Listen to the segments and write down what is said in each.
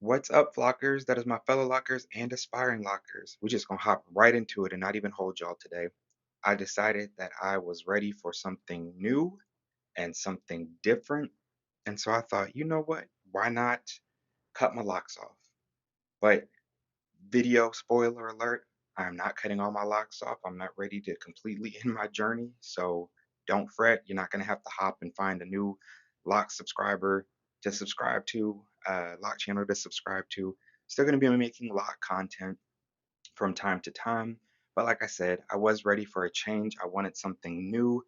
What's up, Flockers? That is my fellow lockers and aspiring lockers. We're just gonna hop right into it and not even hold y'all today. I decided that I was ready for something new and something different. And so I thought, you know what? Why not cut my locks off? But video spoiler alert, I'm not cutting all my locks off. I'm not ready to completely end my journey. So don't fret. You're not gonna have to hop and find a new lock subscriber to subscribe to, lock channel to subscribe to. Still gonna be making lock content from time to time. But like I said, I was ready for a change. I wanted something new.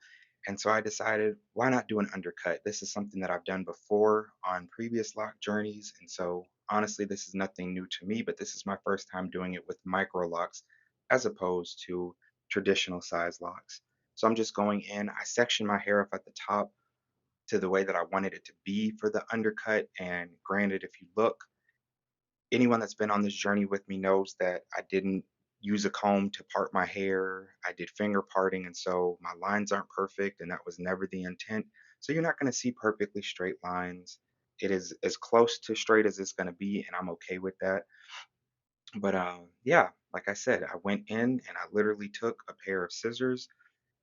And so I decided, why not do an undercut? This is something that I've done before on previous lock journeys. And so honestly, this is nothing new to me, but this is my first time doing it with Microlocs as opposed to traditional size locks. So I'm just going in, I section my hair off at the top to the way that I wanted it to be for the undercut. And granted, if you look, anyone that's been on this journey with me knows that I didn't use a comb to part my hair. I did finger parting, and so my lines aren't perfect, and that was never the intent. So you're not going to see perfectly straight lines. It is as close to straight as it's going to be, and I'm okay with that. But yeah, like I said, I went in and I literally took a pair of scissors,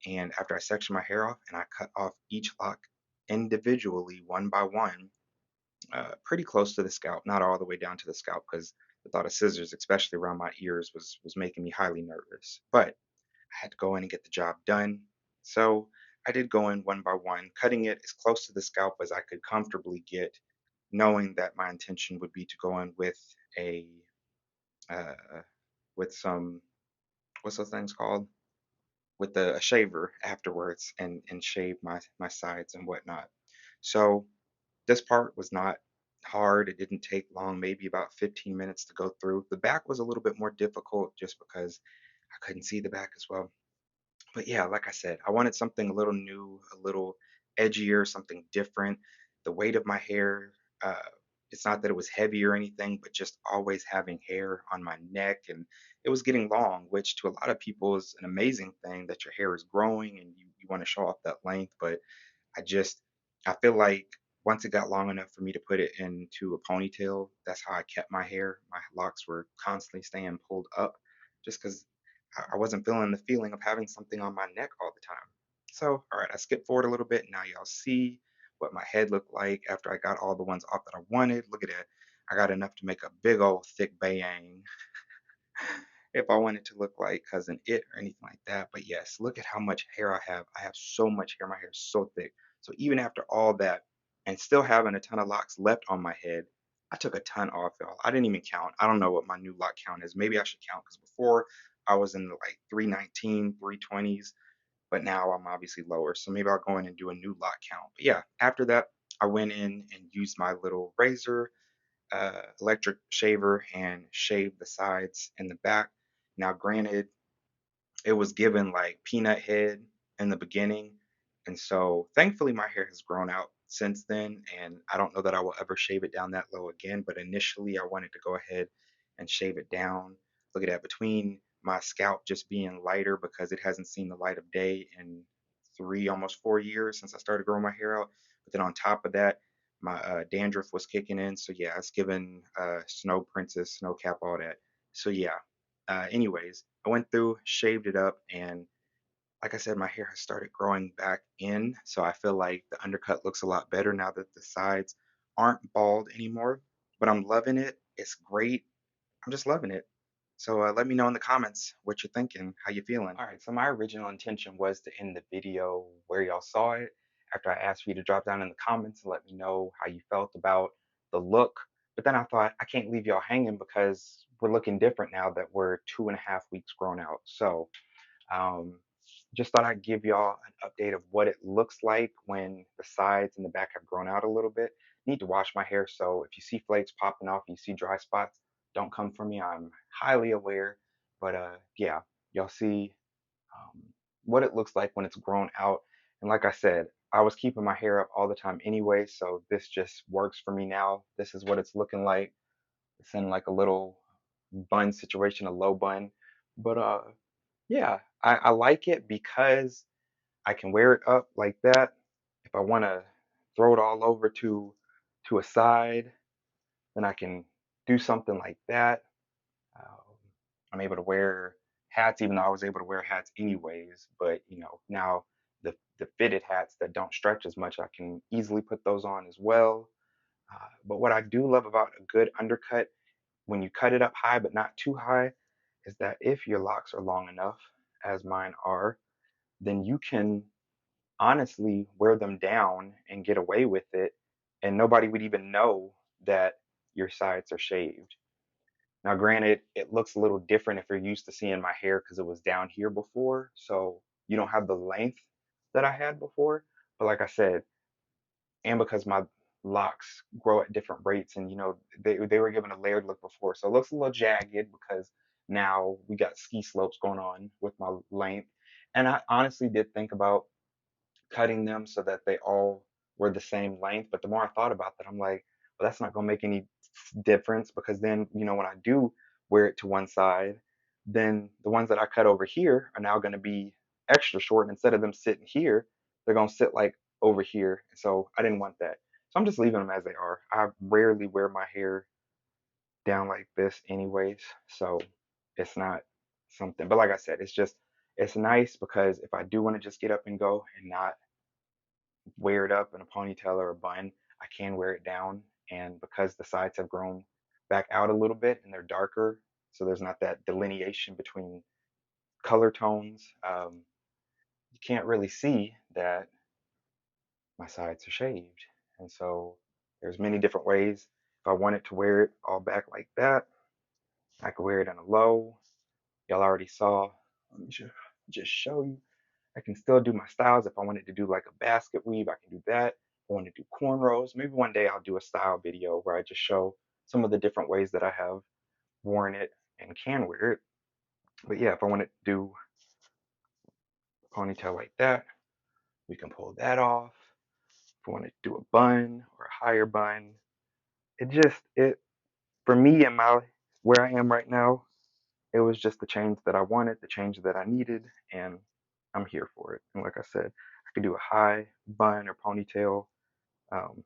and after I sectioned my hair off, and I cut off each lock individually, one by one, pretty close to the scalp, not all the way down to the scalp, because the thought of scissors, especially around my ears, was making me highly nervous. But I had to go in and get the job done. So I did go in one by one, cutting it as close to the scalp as I could comfortably get, knowing that my intention would be to go in a uh, with some, what's those things called? With a shaver afterwards, and shave my sides and whatnot. So this part was not hard. It didn't take long, maybe about 15 minutes to go through. The back was a little bit more difficult just because I couldn't see the back as well. But yeah, like I said, I wanted something a little new, a little edgier, something different. The weight of my hair, uh, it's not that it was heavy or anything, but just always having hair on my neck, and it was getting long, which to a lot of people is an amazing thing that your hair is growing and you want to show off that length. But I just I feel like once it got long enough for me to put it into a ponytail, that's how I kept my hair. My locks were constantly staying pulled up just because I wasn't feeling the feeling of having something on my neck all the time. So, all right, I skipped forward a little bit. Now y'all see what my head looked like after I got all the ones off that I wanted. Look at that. I got enough to make a big old thick bayang if I wanted to look like Cousin It or anything like that. But yes, look at how much hair I have. I have so much hair. My hair is so thick. So even after all that, and still having a ton of locks left on my head, I took a ton off, y'all. I didn't even count. I don't know what my new lock count is. Maybe I should count because before I was in the like 319, 320s, but now I'm obviously lower. So maybe I'll go in and do a new lock count. But yeah, after that, I went in and used my little razor, electric shaver, and shaved the sides and the back. Now, granted, it was given like peanut head in the beginning, and so thankfully my hair has grown out since then, and I don't know that I will ever shave it down that low again. But initially, I wanted to go ahead and shave it down. Look at that, between my scalp just being lighter because it hasn't seen the light of day in 3, almost 4 years since I started growing my hair out. But then on top of that, my dandruff was kicking in. So yeah, it's given snow princess, snow cap, all that. So yeah. Anyways, I went through, shaved it up, and like I said, my hair has started growing back in. So I feel like the undercut looks a lot better now that the sides aren't bald anymore. But I'm loving it. It's great. I'm just loving it. So let me know in the comments what you're thinking, how you feeling. All right, so my original intention was to end the video where y'all saw it after I asked for you to drop down in the comments and let me know how you felt about the look. But then I thought I can't leave y'all hanging because we're looking different now that we're 2.5 weeks grown out. So um, just thought I'd give y'all an update of what it looks like when the sides and the back have grown out a little bit. Need to wash my hair, so if you see flakes popping off, you see dry spots, don't come for me. I'm highly aware, but yeah, y'all see um, what it looks like when it's grown out. And like I said, I was keeping my hair up all the time anyway, so this just works for me now. This is what it's looking like. It's in like a little bun situation, a low bun, but yeah, I like it because I can wear it up like that. If I want to throw it all over to a side, then I can do something like that. Um, I'm able to wear hats, even though I was able to wear hats anyways. But now the fitted hats that don't stretch as much, I can easily put those on as well. But what I do love about a good undercut, when you cut it up high but not too high, is that if your locks are long enough, as mine are, then you can honestly wear them down and get away with it, and nobody would even know that your sides are shaved. Now, granted, it looks a little different if you're used to seeing my hair because it was down here before, so you don't have the length that I had before. But like I said, and because my locks grow at different rates, and they were given a layered look before, so it looks a little jagged because now we got ski slopes going on with my length. And I honestly did think about cutting them so that they all were the same length. But the more I thought about that, I'm like, well, that's not going to make any difference because then, when I do wear it to one side, then the ones that I cut over here are now going to be extra short. And instead of them sitting here, they're going to sit like over here. So I didn't want that. So I'm just leaving them as they are. I rarely wear my hair down like this, anyways. So it's not something, but like I said, it's nice because if I do want to just get up and go and not wear it up in a ponytail or a bun, I can wear it down. And because the sides have grown back out a little bit and they're darker, so there's not that delineation between color tones, you can't really see that my sides are shaved. And so there's many different ways. If I wanted to wear it all back like that, I could wear it in a low. Y'all already saw. Let me just show you. I can still do my styles. If I wanted to do like a basket weave, I can do that. If I want to do cornrows, maybe one day I'll do a style video where I just show some of the different ways that I have worn it and can wear it. But yeah, if I want to do a ponytail like that, we can pull that off. If I want to do a bun or a higher bun, it for me and my where I am right now, it was just the change that I wanted, the change that I needed, and I'm here for it. And like I said, I could do a high bun or ponytail. Um,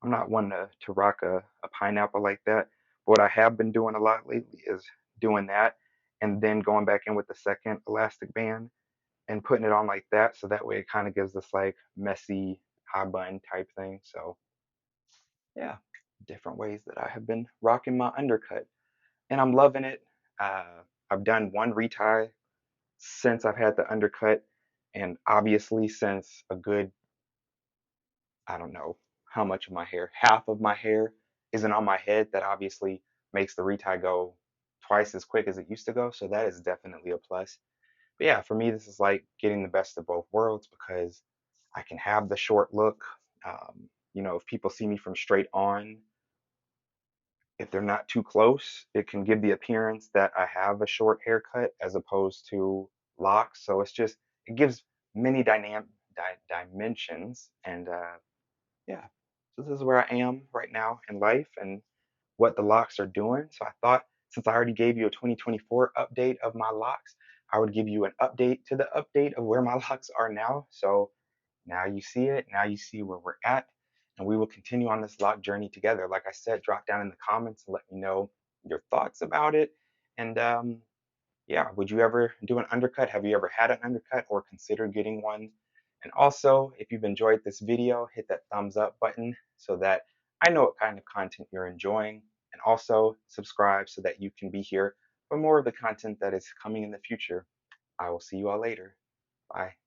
I'm not one to rock a pineapple like that. But what I have been doing a lot lately is doing that and then going back in with the second elastic band and putting it on like that. So that way it kind of gives this like messy high bun type thing. So yeah, different ways that I have been rocking my undercut. And I'm loving it. Uh, I've done one retie since I've had the undercut. And obviously, since a good, I don't know how much of my hair, half of my hair isn't on my head, that obviously makes the retie go twice as quick as it used to go. So that is definitely a plus. But yeah, for me, this is like getting the best of both worlds because I can have the short look. If people see me from straight on, if they're not too close, it can give the appearance that I have a short haircut as opposed to locks. So it gives many dimensions. And yeah, so this is where I am right now in life and what the locks are doing. So I thought since I already gave you a 2024 update of my locks, I would give you an update to the update of where my locks are now. So now you see it. Now you see where we're at. And we will continue on this lock journey together. Like I said, drop down in the comments and let me know your thoughts about it. And yeah, would you ever do an undercut? Have you ever had an undercut or considered getting one? And also, if you've enjoyed this video, hit that thumbs up button so that I know what kind of content you're enjoying. And also subscribe so that you can be here for more of the content that is coming in the future. I will see you all later. Bye.